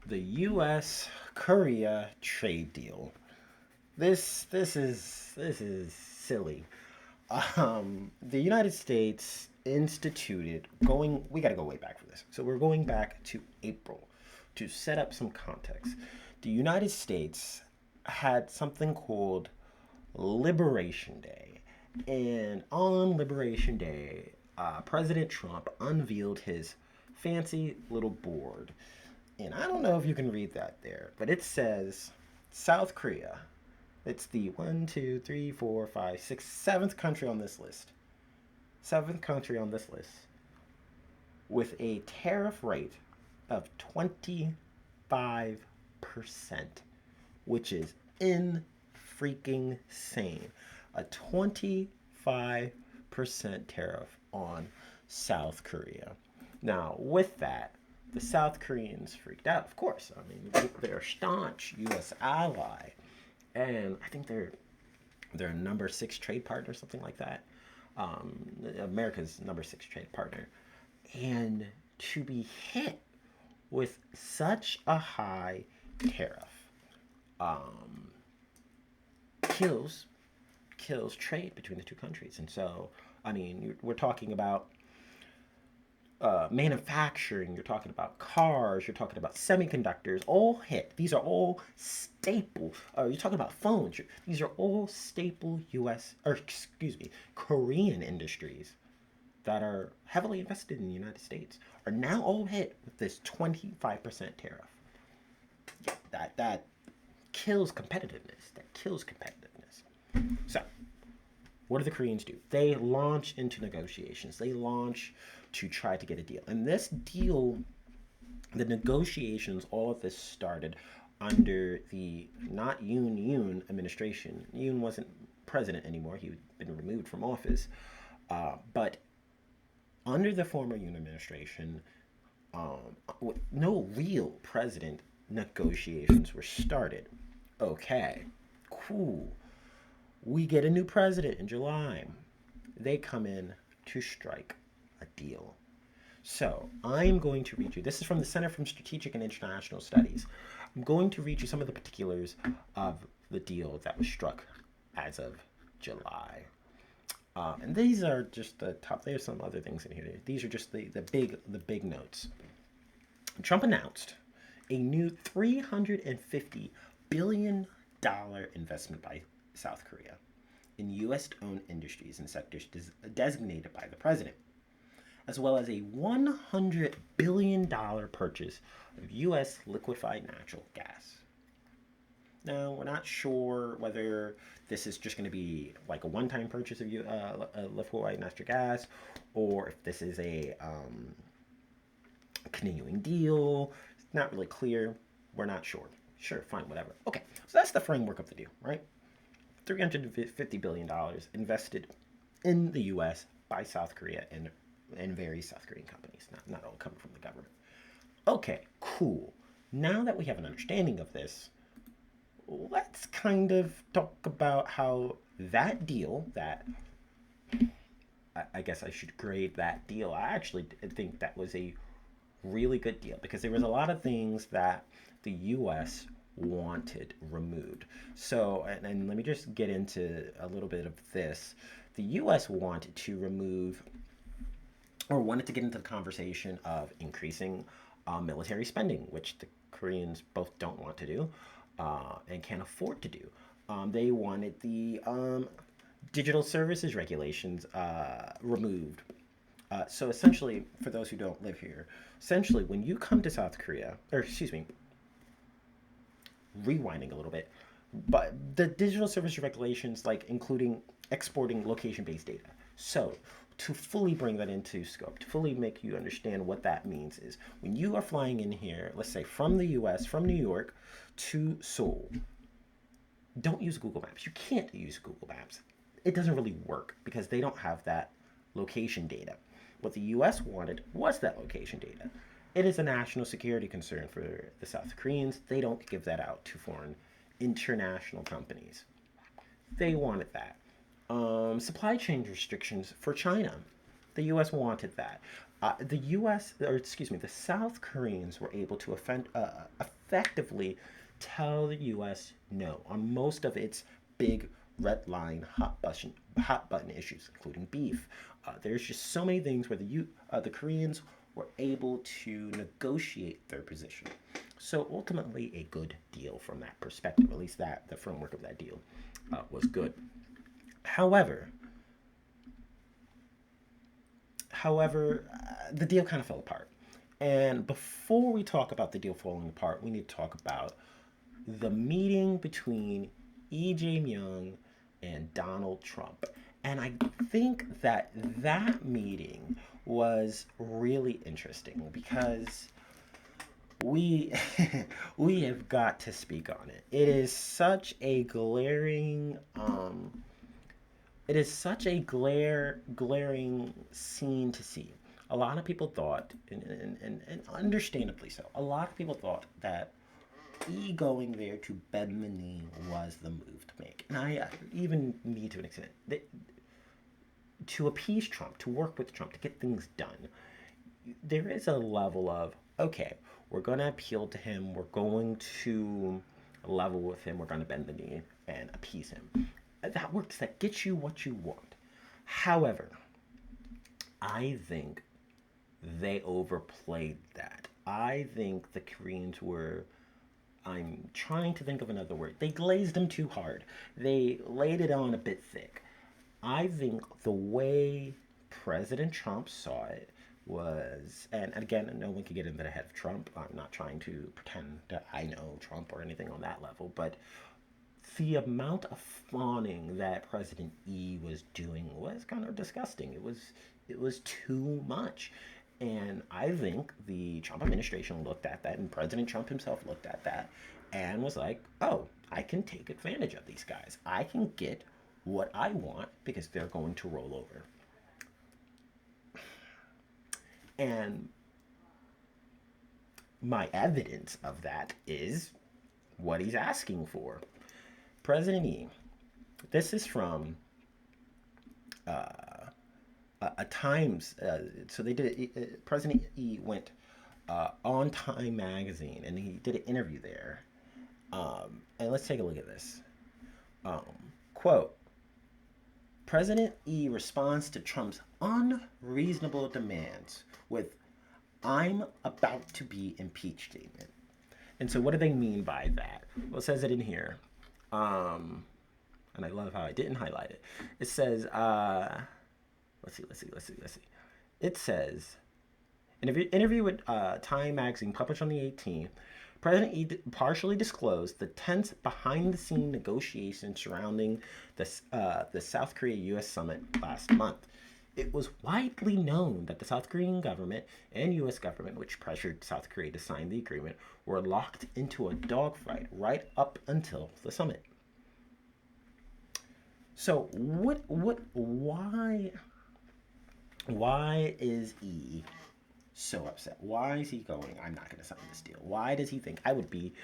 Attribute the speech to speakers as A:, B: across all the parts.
A: The U.S. Korea trade deal. This is silly. The United States instituted going. We got to go way back for this. So we're going back to April to set up some context. The United States had something called Liberation Day, and on Liberation Day, President Trump unveiled his fancy little board. And I don't know if you can read that there, but it says South Korea. It's the one, two, three, four, five, six, seventh country on this list. Seventh country on this list with a tariff rate of 25%, which is in freaking sane. A 25% tariff on South Korea. Now, with that, the South Koreans freaked out, of course. I mean, they're a staunch U.S. ally, and I think they're number six trade partner, something like that. America's number six trade partner, and to be hit with such a high tariff um, kills trade between the two countries. And so, I mean, we're talking about manufacturing, you're talking about cars, you're talking about semiconductors, all hit. These are all staple. You're talking about phones. These are all staple U.S. or excuse me, Korean industries that are heavily invested in the United States are now all hit with this 25% tariff. Yeah, that kills competitiveness. That kills competitiveness. So what do the Koreans do? They launch into negotiations. They launch to try to get a deal. And this deal, the negotiations, all of this started under the not Yoon administration. Yoon wasn't president anymore. He'd been removed from office. But under the former Yoon administration, with no real president, negotiations were started. Okay, cool. We get a new president in July. They come in to strike a deal. So I'm going to read you. This is from the Center for Strategic and International Studies. I'm going to read you some of the particulars of the deal that was struck as of July. And these are just the top. There's some other things in here. These are just the big notes. Trump announced a new $350 billion investment by South Korea in U.S. owned industries and sectors designated by the president, as well as a $100 billion purchase of U.S. liquefied natural gas. Now, we're not sure whether this is just going to be like a one-time purchase of liquefied natural gas, or if this is a continuing deal. It's not really clear. We're not sure. Sure, fine, whatever. Okay, so that's the framework of the deal, right? $350 billion invested in the U.S. by South Korea and various South Korean companies, not all coming from the government. Okay, cool. Now that we have an understanding of this, let's kind of talk about how that deal, that I guess I should grade that deal. I actually think that was a really good deal because there was a lot of things that the U.S. wanted removed. So, and let me just get into a little bit of this. The U.S. wanted to remove, or wanted to get into the conversation of increasing military spending, which the Koreans both don't want to do and can't afford to do. They wanted the digital services regulations removed. So essentially, for those who don't live here, essentially when you come to South Korea, or excuse me, rewinding a little bit, but the digital service regulations, like including exporting location-based data. So to fully bring that into scope, to fully make you understand what that means is when you are flying in here, let's say from the US, from New York to Seoul, don't use Google Maps. You can't use Google Maps. It doesn't really work because they don't have that location data. What the US wanted was that location data. It is a national security concern for the South Koreans. They don't give that out to foreign international companies. They wanted that. Supply chain restrictions for China. The U.S. wanted that. The U.S., or excuse me, the South Koreans were able to effectively tell the U.S. no on most of its big red line hot button issues, including beef. There's just so many things where the Koreans were able to negotiate their position. So ultimately, a good deal from that perspective. At least that the framework of that deal was good. However, the deal kind of fell apart. And before we talk about the deal falling apart, we need to talk about the meeting between Lee Jae-myung and Donald Trump. And I think that that meeting was really interesting because we we have got to speak on it. It is such a glaring scene to see. A lot of people thought, and understandably so, a lot of people thought that going there to bend the knee was the move to make. And I even me to an extent. To appease Trump, to work with Trump, to get things done, there is a level of, okay, we're going to appeal to him, we're going to level with him, we're going to bend the knee and appease him. That works, that gets you what you want. However, I think they overplayed that. I think the Koreans were, I'm trying to think of another word. They glazed him too hard. They laid it on a bit thick. I think the way President Trump saw it was, and again, no one can get into the head of Trump. I'm not trying to pretend that I know Trump or anything on that level, but the amount of fawning that President E was doing was kind of disgusting. It was too much. And I think the Trump administration looked at that, and President Trump himself looked at that, and was like, oh, I can take advantage of these guys. I can get what I want because they're going to roll over. And my evidence of that is what he's asking for. President E, this is from a Times. So they did. President E went on Time magazine, and he did an interview there. And let's take a look at this. Um, Quote: President E responds to Trump's unreasonable demands with "I'm about to be impeached" statement. And so, what do they mean by that? Well, it says it in here. Um, and I love how I didn't highlight it. It says, let's see. It says, in an interview with Time Magazine published on the 18th, President E partially disclosed the tense behind-the-scene negotiations surrounding the South Korea-U.S. summit last month. It was widely known that the South Korean government and U.S. government, which pressured South Korea to sign the agreement, were locked into a dogfight right up until the summit. So, why is E so upset? Why is he going, I'm not going to sign this deal? Why does he think I would be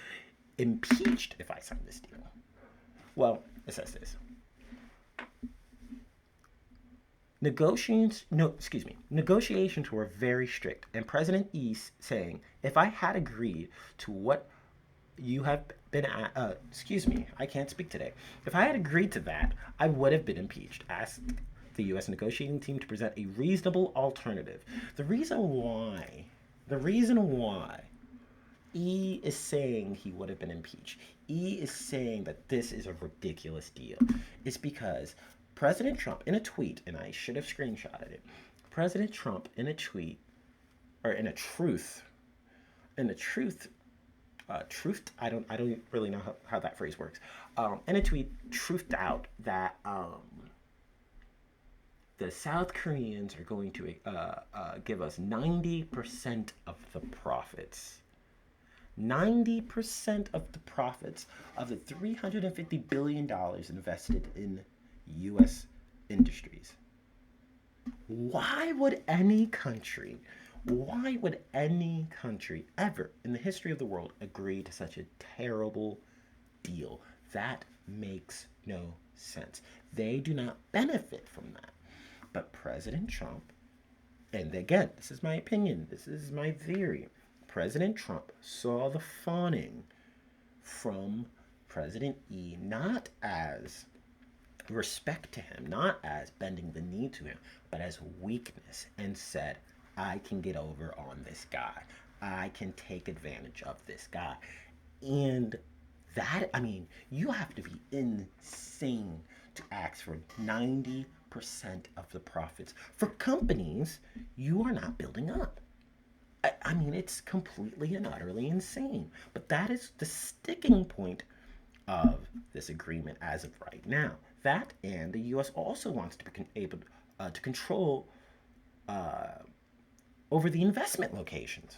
A: impeached if I signed this deal? Well, it says this. Negotiations were very strict, and President East saying, if I had agreed to what you have been I can't speak today. If I had agreed to that, I would have been impeached. Asked the U.S. negotiating team to present a reasonable alternative. The reason why E is saying he would have been impeached, E is saying that this is a ridiculous deal, is because President Trump, in a tweet, and I should have screenshotted it, President Trump in a tweet, or in a truth, I don't really know how that phrase works. In a tweet, truthed out that the South Koreans are going to give us 90% of the profits. 90% of the profits of the $350 billion invested in U.S. industries. Why would any country ever in the history of the world agree to such a terrible deal? That makes no sense. They do not benefit from that. But President Trump, and again, this is my opinion, this is my theory. President Trump saw the fawning from President Yi not as respect to him, not as bending the knee to him, but as weakness, and said, I can get over on this guy. I can take advantage of this guy. And that, I mean, you have to be insane to ask for 90% of the profits for companies you are not building up. I mean, it's completely and utterly insane. But that is the sticking point of this agreement as of right now. That, and the U.S. also wants to be able to control over the investment locations,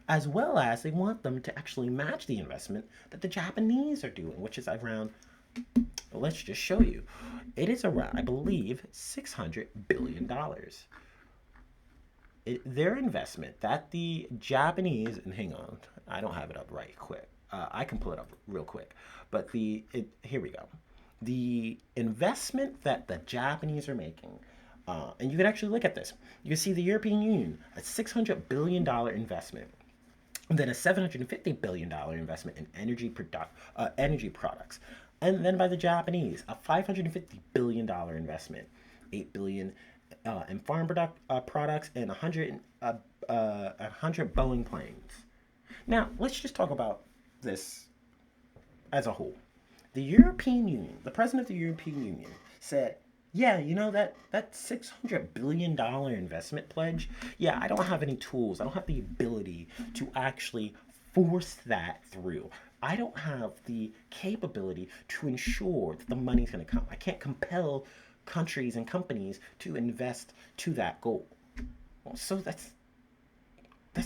A: as well as they want them to actually match the investment that the Japanese are doing, which is around, let's just show you. It is around, I believe, $600 billion. Their investment that the Japanese, and hang on, I don't have it up right quick. I can pull it up real quick. But here we go. The investment that the Japanese are making, and you can actually look at this. You can see the European Union, a $600 billion investment, and then a $750 billion investment in energy products. And then by the Japanese, a $550 billion investment, $8 billion in farm products, and 100 Boeing planes. Now, let's just talk about this as a whole. The European Union, the president of the European Union said, yeah, you know, that $600 billion investment pledge, yeah, I don't have any tools. I don't have the ability to actually force that through. I don't have the capability to ensure that the money's going to come. I can't compel countries and companies to invest to that goal. Well, so that's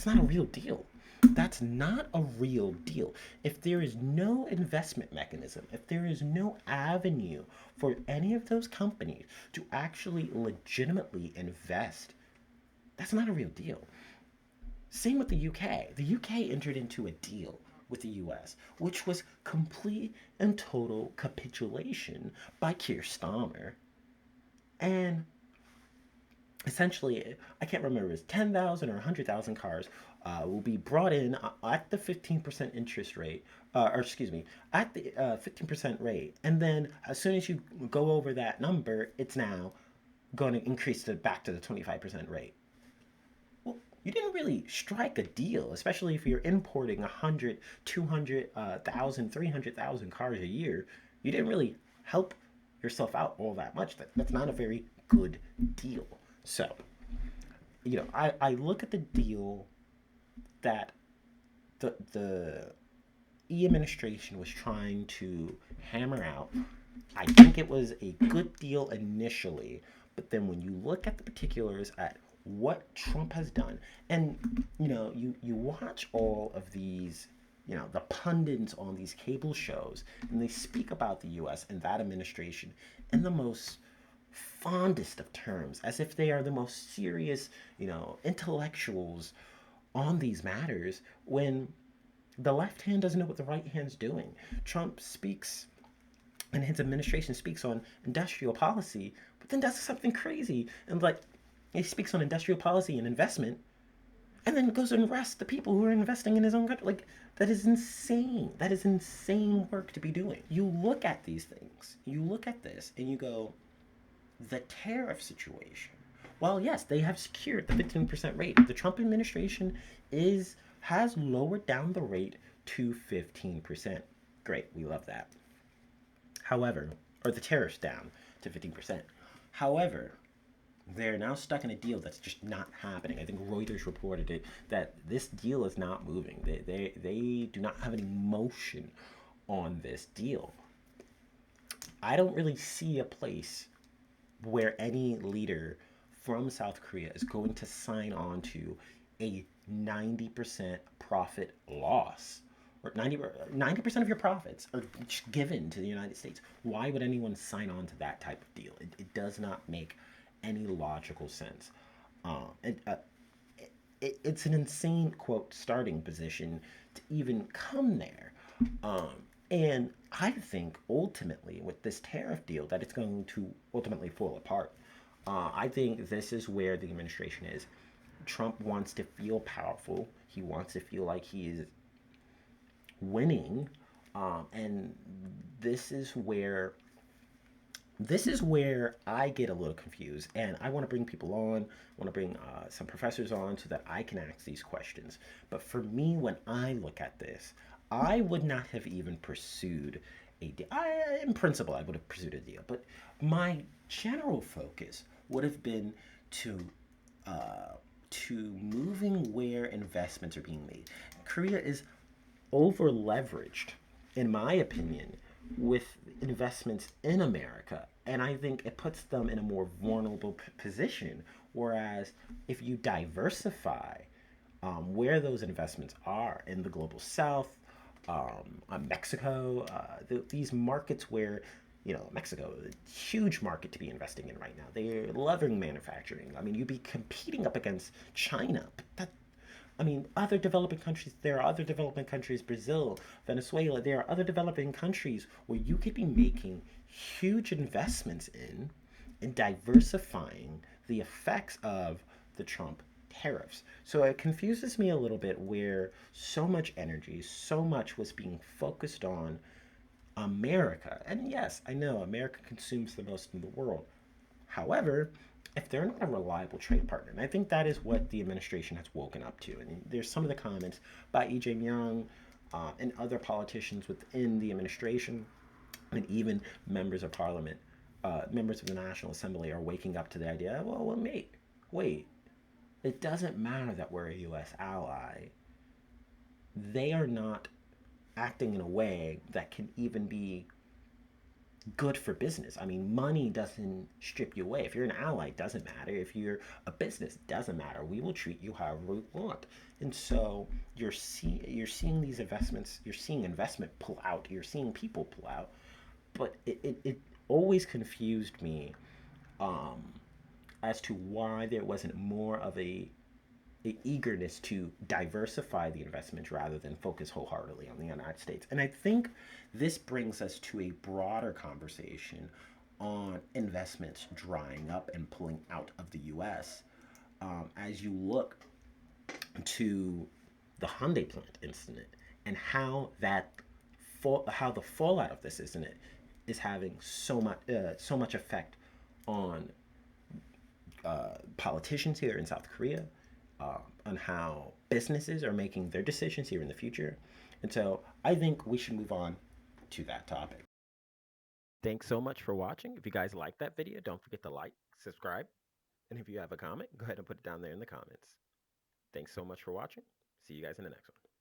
A: not a real deal. That's not a real deal. If there is no investment mechanism, if there is no avenue for any of those companies to actually legitimately invest, that's not a real deal. Same with the UK. The UK entered into a deal with the US, which was complete and total capitulation by Keir Starmer. And essentially, I can't remember, it's 10,000 or 100,000 cars will be brought in at the 15% interest rate, at the 15% rate. And then as soon as you go over that number, it's now going to increase back to the 25% rate. Well, you didn't really strike a deal, especially if you're importing 100, 200,000, 300,000 cars a year. You didn't really help yourself out all that much. That's not a very good deal. So, you know, I look at the deal that the E administration was trying to hammer out. I think it was a good deal initially, but then when you look at the particulars at what Trump has done, and you know, you watch all of these, you know, the pundits on these cable shows, and they speak about the U.S. and that administration in the most fondest of terms, as if they are the most serious, you know, intellectuals on these matters, when the left hand doesn't know what the right hand's doing. Trump speaks, and his administration speaks on industrial policy, but then does something crazy, and like, he speaks on industrial policy and investment, and then goes and arrests the people who are investing in his own country. Like, that is insane. That is insane work to be doing. You look at these things, you look at this, and you go, the tariff situation. Well, yes, they have secured the 15% rate. The Trump administration has lowered down the rate to 15%. Great, we love that. However, or the tariffs down to 15%. However, they're now stuck in a deal that's just not happening. I think Reuters reported it, that this deal is not moving. They do not have any motion on this deal. I don't really see a place where any leader from South Korea is going to sign on to a 90% profit loss, or 90% of your profits are given to the United States. Why would anyone sign on to that type of deal? It does not make any logical sense. It's an insane, quote, starting position to even come there. And I think ultimately with this tariff deal that it's going to ultimately fall apart. I think this is where the administration is. Trump wants to feel powerful. He wants to feel like he is winning, and this is where this is where I get a little confused, and I want to bring people on. I want to bring some professors on so that I can ask these questions. But for me, when I look at this, I would not have even pursued a deal. In principle, I would have pursued a deal, but my general focus would have been to uh, moving where investments are being made. Korea is over leveraged, in my opinion, with investments in America. And I think it puts them in a more vulnerable position. Whereas if you diversify where those investments are in the global south, Mexico, these markets where Mexico, a huge market to be investing in right now. They're loving manufacturing. I mean, you'd be competing up against China. But I mean, other developing countries, there are other developing countries, Brazil, Venezuela, there are other developing countries where you could be making huge investments in and diversifying the effects of the Trump tariffs. So it confuses me a little bit where so much energy, so much was being focused on America. And yes, I know America consumes the most in the world. However, if they're not a reliable trade partner, and I think that is what the administration has woken up to, and there's some of the comments by Lee Jae-myung and other politicians within the administration, and even members of parliament, members of the National Assembly are waking up to the idea, well, wait, it doesn't matter that we're a U.S. ally. They are not acting in a way that can even be good for business. I mean, money doesn't strip you away. If you're an ally, it doesn't matter. If you're a business, it doesn't matter. We will treat you however we want. And so you're seeing these investments. You're seeing investment pull out. You're seeing people pull out. But it always confused me um, as to why there wasn't more of a eagerness to diversify the investment rather than focus wholeheartedly on the United States. And I think this brings us to a broader conversation on investments drying up and pulling out of the US. As you look to the Hyundai plant incident and how how the fallout of this incident is having so much effect on politicians here in South Korea, on how businesses are making their decisions here in the future. And so I think we should move on to that topic. Thanks so much for watching. If you guys like that video, don't forget to like, subscribe, and if you have a comment, go ahead and put it down there in the comments. Thanks so much for watching. See you guys in the next one.